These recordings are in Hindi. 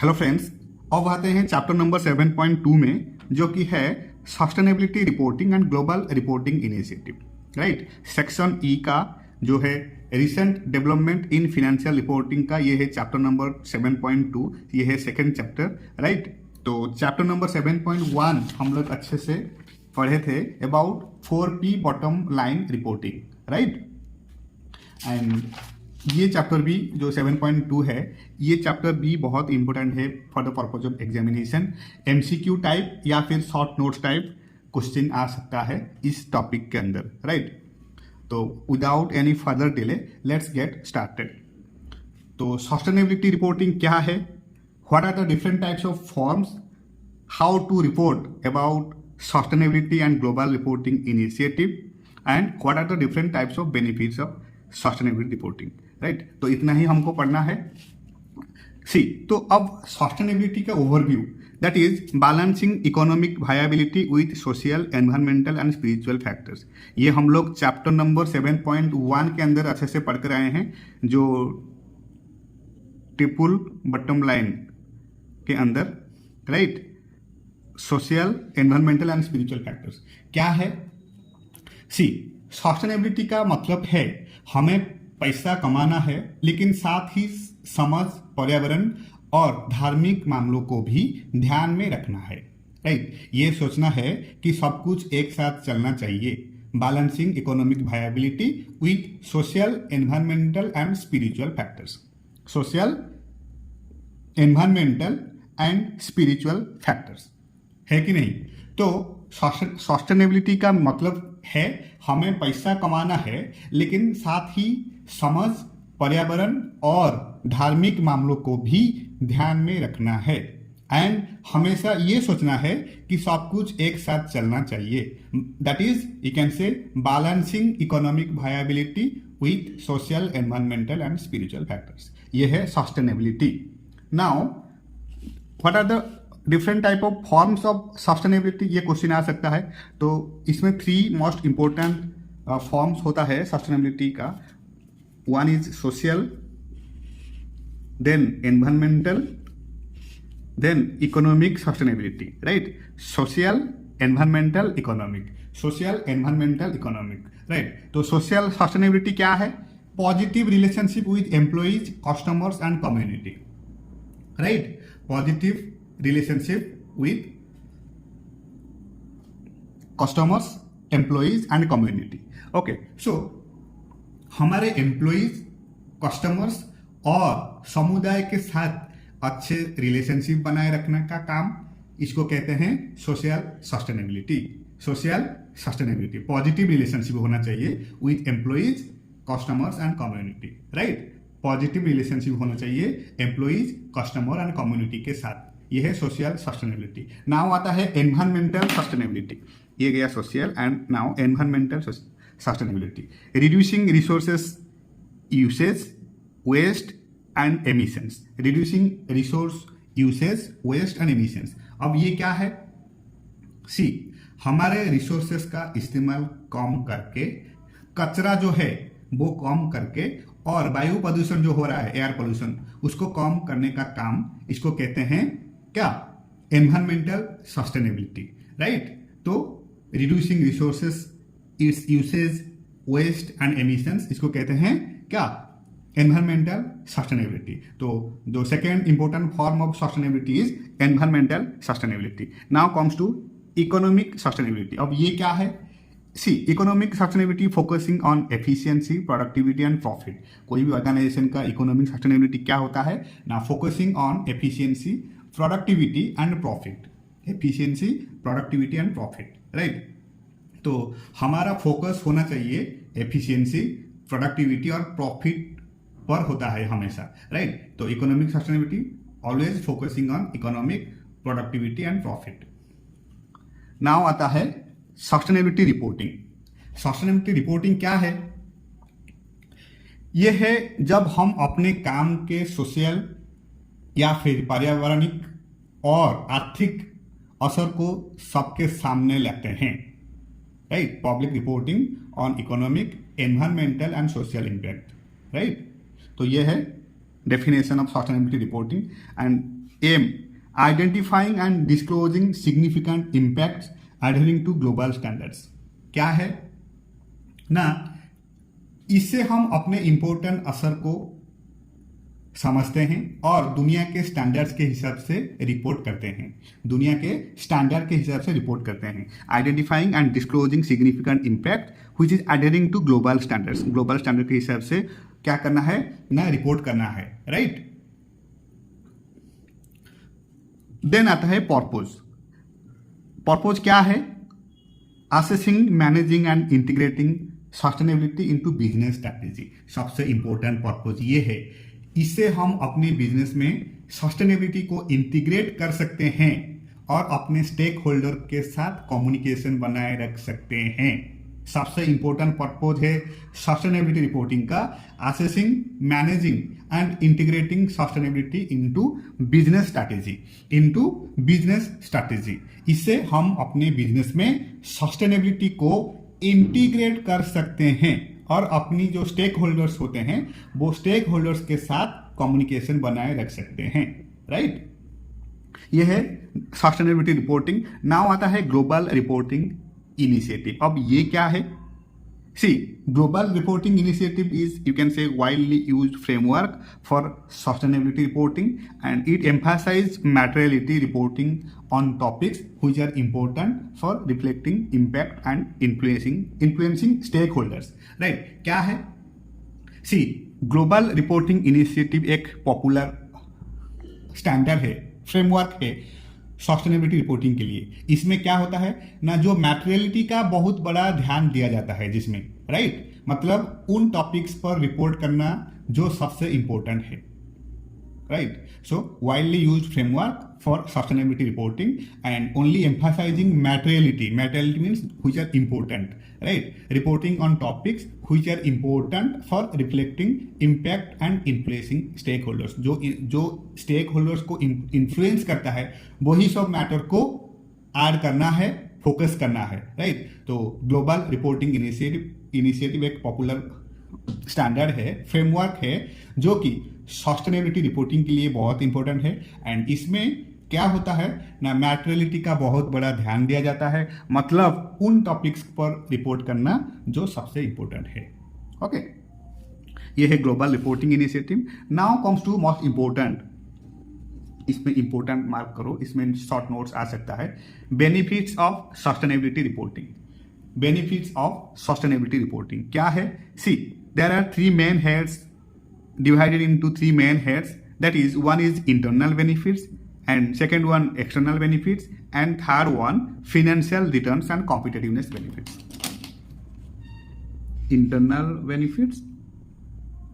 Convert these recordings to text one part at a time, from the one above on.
हेलो फ्रेंड्स, अब आते हैं चैप्टर नंबर 7.2 में, जो कि है sustainability reporting and global reporting initiative. Right, section E का जो है recent development in financial reporting का, ये है चैप्टर नंबर 7.2, ये है सेकंड चैप्टर। राइट, तो चैप्टर नंबर 7.1 हम लोग अच्छे से पढ़े थे about 4P bottom line reporting. Right, and ये चैप्टर भी जो 7.2 है, ये चैप्टर भी बहुत इंपॉर्टेंट है for the purpose of examination. MCQ type या फिर शॉर्ट नोट्स टाइप क्वेश्चन आ सकता है इस टॉपिक के अंदर। राइट, तो without any further delay let's get started. तो सस्टेनेबिलिटी रिपोर्टिंग क्या है, what are the different types of forms, how to report about sustainability and global reporting initiative, and what are the different types of benefits of sustainability reporting. Right, तो इतना ही हमको पढ़ना है। तो अब सस्टेनेबिलिटी का overview, that is balancing economic viability with social, environmental and spiritual factors. ये हम लोग चैप्टर नंबर 7.1 के अंदर अच्छे से पढ़ कर आए हैं, जो ट्रिपल बॉटम लाइन के अंदर। Right, social, environmental and spiritual factors क्या है। सस्टेनेबिलिटी का मतलब है हमें पैसा कमाना है, लेकिन साथ ही समाज, पर्यावरण और धार्मिक मामलों को भी ध्यान में रखना है। राइट, ये सोचना है कि सब कुछ एक साथ चलना चाहिए। Balancing economic viability with social, environmental and spiritual factors. Social, environmental and spiritual factors है कि नहीं। तो सस्टेनेबिलिटी का मतलब है हमें पैसा कमाना है, लेकिन साथ ही समाज, पर्यावरण और धार्मिक मामलों को भी ध्यान में रखना है। एंड हमेशा ये सोचना है कि सब कुछ एक साथ चलना चाहिए। That is you can say balancing economic viability with social, environmental and spiritual factors. ये है sustainability. Now what are the different type of forms of sustainability, ये क्वेश्चन आ सकता है। तो इसमें 3 मोस्ट इंपॉर्टेंट फॉर्म्स होता है सस्टेनेबिलिटी का। One is social, then environmental, then economic sustainability. Right, social, environmental, economic, social, environmental, economic. Right, तो सोशल सस्टेनेबिलिटी क्या है, positive relationship with employees, customers and community. Right, positive relationship with customers, employees and community. Okay, so हमारे एम्प्लॉइज, कस्टमर्स और समुदाय के साथ अच्छे रिलेशनशिप बनाए रखने का काम, इसको कहते हैं social sustainability. Social sustainability, positive relationship होना चाहिए with employees, customers and community. Right, positive relationship होना चाहिए एम्प्लॉइज, कस्टमर एंड कम्युनिटी के साथ। ये है सोशल सस्टेनेबिलिटी। नाउ आता है एनवायरमेंटल सस्टेनेबिलिटी। ये गया social, and now environmental sustainability. Reducing resources usage, waste and emissions. Reducing resource usage, waste and emissions. अब ये क्या है, हमारे रिसोर्सेस का इस्तेमाल कम करके, कचरा जो है वो कम करके, और वायु प्रदूषण जो हो रहा है, एयर पोल्यूशन, उसको कम करने का काम, इसको कहते हैं क्या, एनवायरमेंटल सस्टेनेबिलिटी। राइट, तो reducing resources its usage, waste and emissions, इसको कहते हैं क्या, एनवायरमेंटल सस्टेनेबिलिटी। तो जो second important form of sustainability is environmental sustainability. Now comes to economic sustainability. अब ये क्या है, economic sustainability focusing on efficiency, productivity and profit. कोई भी ऑर्गेनाइजेशन का इकोनॉमिक सस्टेनेबिलिटी क्या होता है ना, focusing on efficiency, productivity and profit. Efficiency, productivity and profit. Right, तो हमारा फोकस होना चाहिए एफिशिएंसी, प्रोडक्टिविटी और प्रॉफिट पर होता है हमेशा। राइट, तो economic sustainability always focusing on economic, productivity and profit. Now आता है सस्टेनेबिलिटी रिपोर्टिंग। सस्टेनेबिलिटी रिपोर्टिंग क्या है, यह है जब हम अपने काम के सोशल या फिर पर्यावरणिक और आर्थिक असर को सबके सामने लाते हैं। Right, public reporting on economic, environmental and social impact. Right, तो यह है definition of sustainability reporting, and aim identifying and disclosing significant impacts adhering to global standards. क्या है ना, इससे हम अपने इम्पोर्टेंट असर को समझते हैं और दुनिया के स्टैंडर्ड्स के हिसाब से रिपोर्ट करते हैं, दुनिया के स्टैंडर्ड के हिसाब से रिपोर्ट करते हैं. Identifying and disclosing significant impact which is adhering to global standards. Global standard के हिसाब से क्या करना है ना, रिपोर्ट करना है, राइट. देन आता है पर्पज. पर्पज क्या है? Assessing, managing and integrating sustainability into business strategy. सबसे इंपॉर्टेंट पर्पज ये है, इससे हम अपने बिजनेस में सस्टेनेबिलिटी को इंटीग्रेट कर सकते हैं और अपने स्टेक होल्डर के साथ कम्युनिकेशन बनाए रख सकते हैं. सबसे इंपॉर्टेंट पर्पज है सस्टेनेबिलिटी रिपोर्टिंग का, assessing, managing and integrating sustainability into business strategy. इससे हम अपने बिजनेस में सस्टेनेबिलिटी को इंटीग्रेट कर सकते हैं और अपनी जो स्टेक होल्डर्स होते हैं वो स्टेक होल्डर्स के साथ कम्युनिकेशन बनाए रख सकते हैं, राइट. यह है सस्टेनेबिलिटी रिपोर्टिंग. नाउ आता है ग्लोबल रिपोर्टिंग इनिशिएटिव. अब ये क्या है? See, global reporting initiative is, you can say, widely used framework for sustainability reporting and it emphasize materiality reporting on topics which are important for reflecting impact and influencing stakeholders, right. क्या है? सी, ग्लोबल रिपोर्टिंग इनिशिएटिव एक पॉपुलर स्टैंडर्ड है, फ्रेमवर्क है सस्टेनेबिलिटी रिपोर्टिंग के लिए. इसमें क्या होता है ना, जो मैटेरियलिटी का बहुत बड़ा ध्यान दिया जाता है जिसमें, राइट, मतलब उन टॉपिक्स पर रिपोर्ट करना जो सबसे इंपॉर्टेंट है, right. So widely used framework for sustainability reporting and only emphasizing materiality means which are important, right. Reporting on topics which are important for reflecting impact and influencing stakeholders. जो stakeholders को influence करता है वही सब मैटर को ऐड करना है, फोकस करना है, राइट. तो ग्लोबल रिपोर्टिंग इनिशिएटिव एक पॉपुलर स्टैंडर्ड है, फ्रेमवर्क है जो कि सस्टेनेबिलिटी रिपोर्टिंग के लिए बहुत इंपॉर्टेंट है. एंड इसमें क्या होता है ना, मैटेरियलिटी का बहुत बड़ा ध्यान दिया जाता है, मतलब उन टॉपिक्स पर रिपोर्ट करना जो सबसे इंपॉर्टेंट है. ओके, ये है global reporting initiative. Now comes to most important. इसमें इंपॉर्टेंट मार्क करो, इसमें शॉर्ट नोट्स आ सकता है. Benefits of sustainability reporting. Benefits of sustainability reporting क्या है? See, there are three main heads divided into three main heads, that is, one is internal benefits and second one external benefits and third one financial returns and competitiveness benefits. Internal benefits,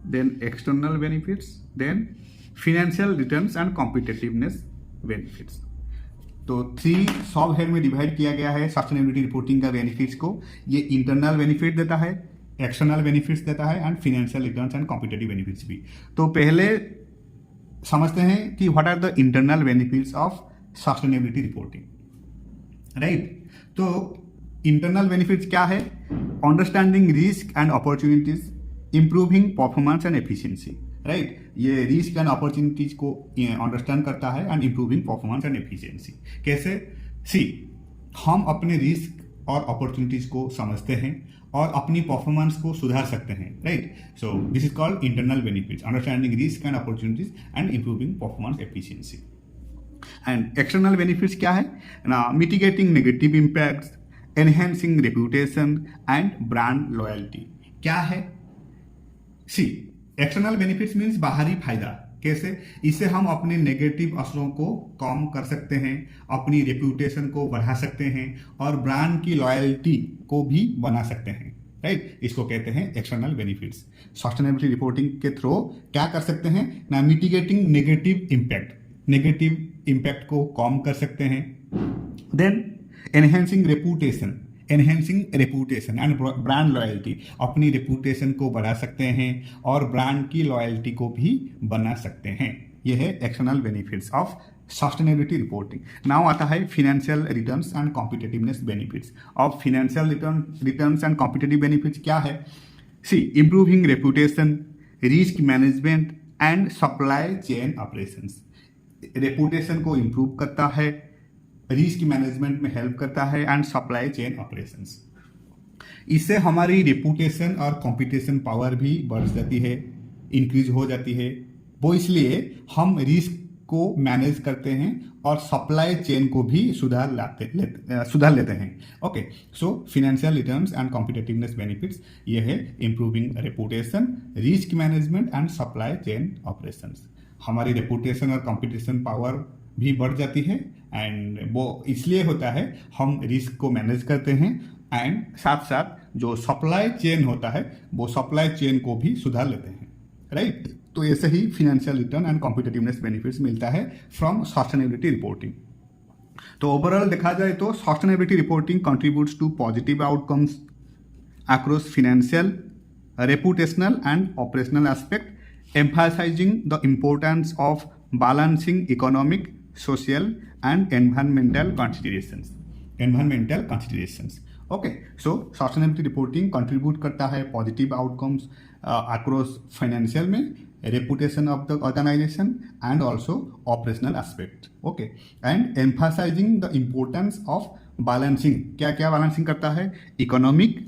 then external benefits, then financial returns and competitiveness benefits. तो 3 सब हेड में डिवाइड किया गया है सस्टेनेबिलिटी रिपोर्टिंग का बेनिफिट्स को. ये इंटरनल बेनिफिट देता है, एक्सटर्नल बेनिफिट्स देता है and financial returns and competitive benefits भी. तो पहले समझते हैं कि what are the internal benefits of sustainability reporting, right. तो इंटरनल बेनिफिट्स क्या है? Understanding risk and opportunities, improving performance and efficiency, right. ये रिस्क एंड अपॉर्चुनिटीज को अंडरस्टैंड करता है and improving performance and efficiency. कैसे? सी, हम अपने रिस्क और अपॉर्चुनिटीज को समझते हैं और अपनी परफॉर्मेंस को सुधार सकते हैं, right. So this is called internal benefits, understanding risk and opportunities and improving performance efficiency. And external benefits क्या है ना? Mitigating negative impacts, enhancing reputation and brand loyalty. क्या है? सी, एक्सटर्नल बेनिफिट्स मीन्स बाहरी फायदा. कैसे? इससे हम अपने नेगेटिव असरों को कम कर सकते हैं, अपनी रेप्यूटेशन को बढ़ा सकते हैं और ब्रांड की लॉयल्टी को भी बना सकते हैं, राइट. इसको कहते हैं एक्सटर्नल बेनिफिट्स. सस्टेनेबिलिटी रिपोर्टिंग के थ्रू क्या कर सकते हैं ना, मिटिगेटिंग नेगेटिव इम्पैक्ट को कम कर सकते हैं. Then enhancing reputation and brand loyalty, अपनी रेपुटेशन को बढ़ा सकते हैं और ब्रांड की लॉयल्टी को भी बना सकते हैं. यह है external benefits of sustainability reporting. Now आता है financial returns and competitiveness benefits of financial returns and competitive benefits. क्या है? See, improving reputation, risk management and supply chain operations. Reputation को इम्प्रूव करता है, रिस्क मैनेजमेंट में हेल्प करता है एंड सप्लाई चेन ऑपरेशंस। इससे हमारी रेपुटेशन और कंपटीशन पावर भी बढ़ जाती है, इंक्रीज हो जाती है। वो इसलिए हम रिस्क को मैनेज करते हैं और सप्लाई चेन को भी सुधार लेते हैं। Okay, so financial returns and competitiveness benefits ये है improving reputation, risk management and supply chain operations. हमारी रेपुटेशन और कंपटीशन पावर भी बढ़ जाती है एंड वो इसलिए होता है हम रिस्क को मैनेज करते हैं एंड साथ साथ जो सप्लाई चेन होता है वो सप्लाई चेन को भी सुधार लेते हैं, राइट। तो ऐसे ही financial return and competitiveness benefits मिलता है फ्रॉम सस्टेनेबिलिटी रिपोर्टिंग। तो ओवरऑल देखा जाए तो sustainability reporting contributes to positive outcomes across financial, reputational and operational aspect, emphasizing the importance of balancing economic, social and environmental considerations. Okay, so sustainability reporting contribute करता है positive outcomes across financial में, reputation of the organization and also operational aspect. Okay, and emphasizing the importance of balancing. क्या क्या balancing करता है? Economic,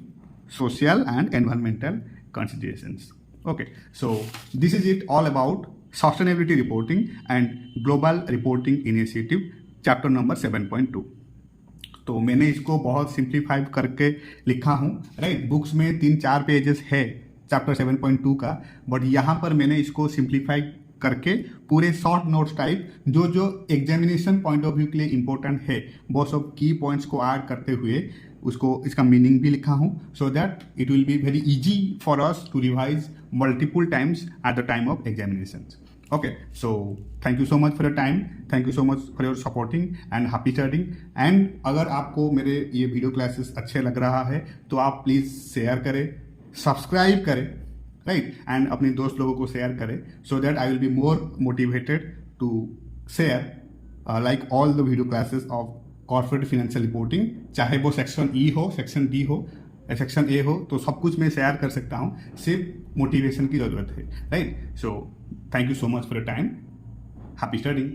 social and environmental considerations. Okay, so this is it all about sustainability reporting and global reporting initiative chapter number 7.2. तो मैंने इसको बहुत सिंप्लीफाइड करके लिखा हूँ, राइट। बुक्स में 3-4 पेजेस है चैप्टर 7.2 का, बट यहाँ पर मैंने इसको सिंप्लीफाई करके पूरे शॉर्ट नोट्स टाइप जो एग्जामिनेशन पॉइंट ऑफ व्यू के लिए इंपॉर्टेंट है वो सब की पॉइंट्स को ऐड करते हुए उसको इसका मीनिंग भी लिखा हूँ, so that it will be very easy for us to revise multiple times at the time of examination. Okay, so thank you so much for your time, thank you so much for your supporting and happy studying. And अगर आपको मेरे ये वीडियो क्लासेस अच्छे लग रहा है तो आप प्लीज़ शेयर करें, सब्सक्राइब करें, राइट, एंड अपने दोस्त लोगों को शेयर करें, so that I will be more motivated to share like all the video classes of corporate financial reporting, चाहे वो सेक्शन ई हो, सेक्शन डी हो, सेक्शन ए हो, तो सब कुछ मैं शेयर कर सकता हूँ, सिर्फ मोटिवेशन की ज़रूरत है, right. So thank you so much for your time, happy studying.